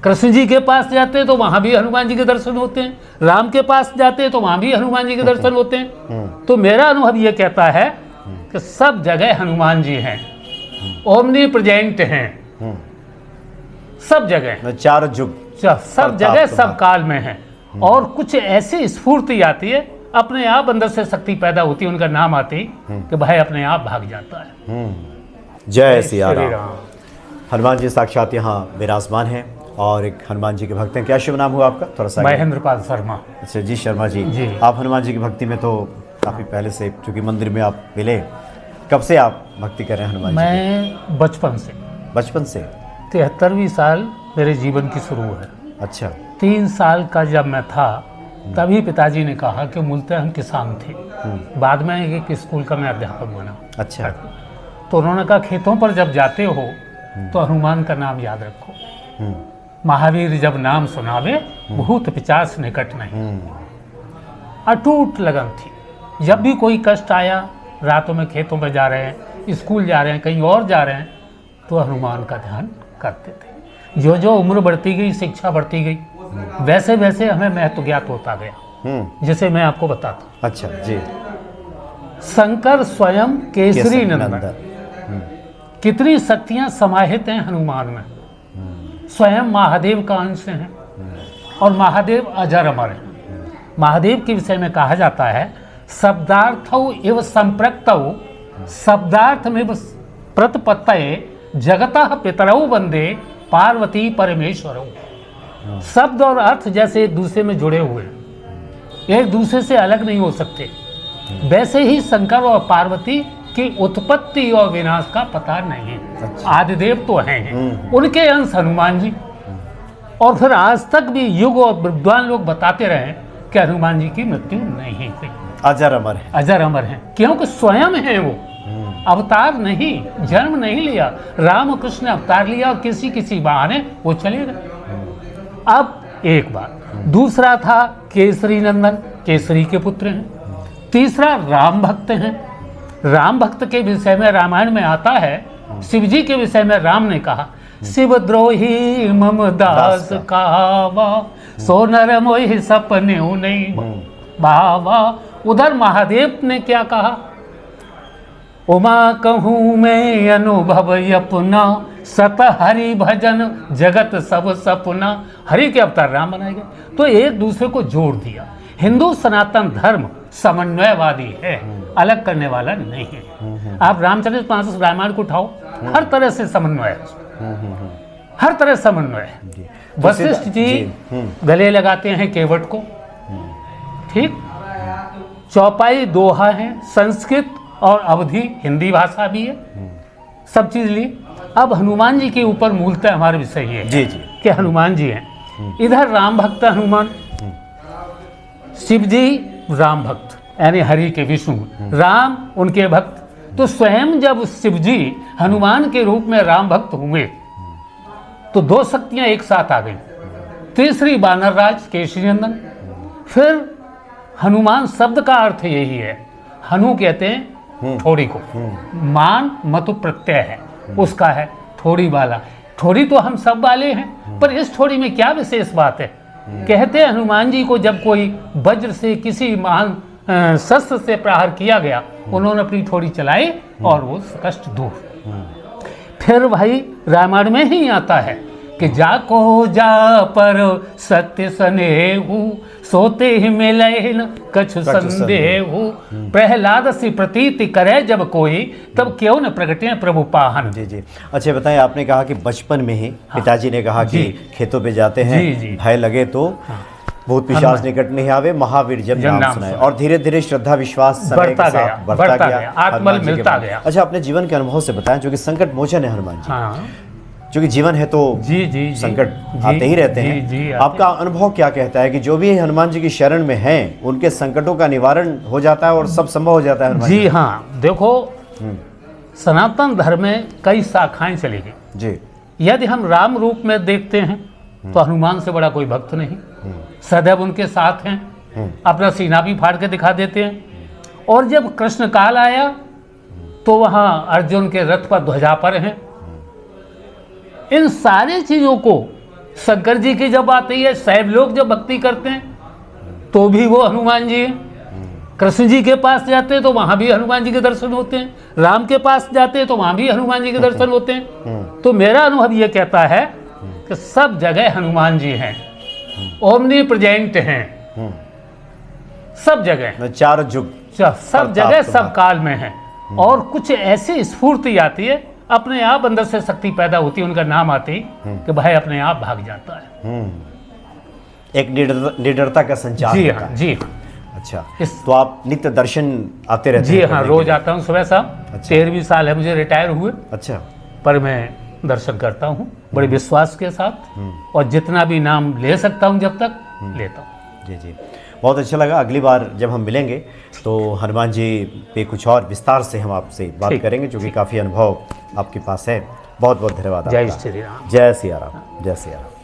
कृष्ण जी के पास जाते हैं तो वहाँ भी हनुमान जी के दर्शन होते हैं, राम के पास जाते हैं तो वहाँ भी हनुमान जी के दर्शन होते हैं। तो मेरा अनुभव ये कहता है कि सब जगह हनुमान जी हैं, ओमनी प्रेजेंट हैं, सब जगह, चार युग, सब जगह, सब काल में हैं। और कुछ ऐसी स्फूर्ति आती है, अपने आप अंदर से शक्ति पैदा होती है, उनका नाम आती कि भाई अपने आप भाग जाता है। जय सिया राम। हनुमान जी साक्षात यहाँ विराजमान हैं और एक हनुमान जी के भक्त हैं। क्या शुभ नाम हुआ आपका? थोड़ा सा। महेंद्रपाल शर्मा। अच्छा जी, शर्मा जी। आप हनुमान जी की भक्ति में तो काफ़ी पहले से, क्योंकि मंदिर में आप मिले, कब से आप भक्ति कर रहे हैं हनुमान जी? मैं बचपन से। बचपन से? 73वीं साल मेरे जीवन की शुरू है। अच्छा। 3 साल का जब मैं था तभी पिताजी ने कहा कि मूलतः हम किसान थे, बाद में एक स्कूल का मैं अध्यापक बना। अच्छा। तो उन्होंने कहा खेतों पर जब जाते हो तो हनुमान का नाम याद रखो, महावीर जब नाम सुनावे भूत पिचास निकट नहीं। अटूट लगन थी। जब भी कोई कष्ट आया, रातों में खेतों में जा रहे हैं, स्कूल जा रहे हैं, कहीं और जा रहे हैं, तो हनुमान का ध्यान करते थे। जो जो उम्र बढ़ती गई, शिक्षा बढ़ती गई, वैसे वैसे हमें महत्व ज्ञात होता गया, जिसे मैं आपको बताता हूँ। अच्छा जी। शंकर स्वयं केसरी नंदन, कितनी शक्तियां समाहित हैं हनुमान में। स्वयं महादेव का अंश हैं और महादेव अजर अमर हैं। महादेव के विषय में कहा जाता है शब्दार्थौ इव संप्रक्तौ शब्दार्थमिव प्रतिपत्तये जगतः पितरौ वंदे पार्वती परमेश्वरौ। शब्द और अर्थ जैसे एक दूसरे में जुड़े हुए हैं, एक दूसरे से अलग नहीं हो सकते, वैसे ही शंकर और पार्वती की उत्पत्ति और विनाश का पता नहीं है। आदिदेव तो हैं, उनके अंश हनुमान जी। और फिर आज तक भी युग और विद्वान लोग बताते रहे कि हनुमान जी की मृत्यु नहीं हुई, अजर अमर है। अजर अमर हैं, क्योंकि स्वयं हैं वो, अवतार नहीं, जन्म नहीं लिया। राम कृष्ण अवतार लिया और किसी किसी बहाने वो चले गए। अब एक बात, दूसरा था केसरी नंदन, केसरी के पुत्र हैं। तीसरा राम भक्त हैं। राम भक्त के विषय में रामायण में आता है, शिव जी के विषय में राम ने कहा शिव द्रोही मम दास कहावा, सो नर मोहि सपने नहीं बावा। उधर महादेव ने क्या कहा, उमा कहूँ मैं अनुभव अपना, सत हरि भजन जगत सब सपना। हरि के अवतार राम बनाए गए, तो एक दूसरे को जोड़ दिया। हिंदू सनातन धर्म समन्वयवादी है, अलग करने वाला नहीं है। आप रामचरितमानस रामायण को उठाओ, हर तरह से समन्वय है, हर तरह समन्वय है। वशिष्ठ जी गले लगाते हैं केवट को, ठीक, चौपाई दोहा है, संस्कृत और अवधि हिंदी भाषा भी है, सब चीज ली। अब हनुमान जी के ऊपर मूलतः हमारे विषय ये है कि हनुमान जी हैं। इधर राम भक्त हनुमान, शिव जी राम भक्त यानी हरि के विष्णु, राम उनके भक्त। तो स्वयं जब शिव जी हनुमान के रूप में राम भक्त हुए तो दो शक्तियां एक साथ आ गई। तीसरी बानर राज केसरी नंदन। फिर हनुमान शब्द का अर्थ यही है, हनु कहते हैं थोड़ी को, मान मतु प्रत्यय है उसका है, थोड़ी वाला। थोड़ी तो हम सब वाले हैं, पर इस थोड़ी में क्या विशेष बात है? कहते हैं हनुमान जी को जब कोई वज्र से किसी महान शस्त्र से प्रहार किया गया, उन्होंने अपनी थोड़ी चलाई और वो कष्ट दूर। फिर भाई रामायण में ही आता है कि जाको जा पर सत्य स्नेहु, सोते ही मिले न कछु संदेहु। प्रहलाद सी प्रतीति करे जब कोई, तब क्यों न प्रगटे प्रभु पाहन। जी जी। अच्छा बताएं, आपने कहा कि बचपन में ही पिताजी ने कहा कि खेतों पे जाते हैं, भय लगे तो भूत पिशाच निकट नहीं आवे, महावीर जब नाम सुनाए। और धीरे धीरे श्रद्धा विश्वास बढ़ता गया, आत्मबल मिलता गया। अच्छा, अपने जीवन के अनुभव से बताएं, जो कि संकट मोचन है हनुमान जी, क्योंकि जीवन है तो संकट आते ही रहते हैं। आपका अनुभव क्या कहता है कि जो भी हनुमान जी की शरण में हैं, उनके संकटों का निवारण हो जाता है और सब संभव हो जाता है हनुमान जी? हाँ, देखो सनातन धर्म में कई शाखाएं चली गई जी। यदि हम राम रूप में देखते हैं तो हनुमान से बड़ा कोई भक्त नहीं, सदैव उनके साथ हैं, अपना सीना भी फाड़ के दिखा देते हैं। और जब कृष्ण काल आया तो वहाँ अर्जुन के रथ पर ध्वजा पर हैं। इन सारी चीज़ों को शंकर जी की जब आती है, सब लोग जब भक्ति करते हैं तो भी वो हनुमान जी हैं। कृष्ण जी के पास जाते हैं तो वहां भी हनुमान जी के दर्शन होते हैं, राम के पास जाते हैं तो वहां भी हनुमान जी के दर्शन होते हैं। तो मेरा अनुभव ये कहता है कि सब जगह हनुमान जी हैं, ओमनी प्रेजेंट हैं, सब जगह, चारों जुग, सब जगह, सब काल में हैं। और कुछ ऐसी स्फूर्ति आती है, अपने आप अंदर से शक्ति पैदा होती है, उनका नाम आते ही कि भाई अपने आप भाग जाता है। एक निडरता का संचार जी होता हाँ, है। जी। अच्छा, तो आप नित्य दर्शन आते रहते जी हैं? हाँ, रोज आता हूँ सुबह शाम। अच्छा। 13वीं साल है मुझे रिटायर हुए, अच्छा, पर मैं दर्शन करता हूँ बड़े विश्वास के साथ, और जितना भी नाम ले सकता हूँ जब तक लेता हूँ। जी जी, बहुत अच्छा लगा। अगली बार जब हम मिलेंगे तो हनुमान जी पे कुछ और विस्तार से हम आपसे बात करेंगे, क्योंकि काफ़ी अनुभव आपके पास है। बहुत बहुत धन्यवाद। जय श्री राम। जय सिया राम। जय सिया राम।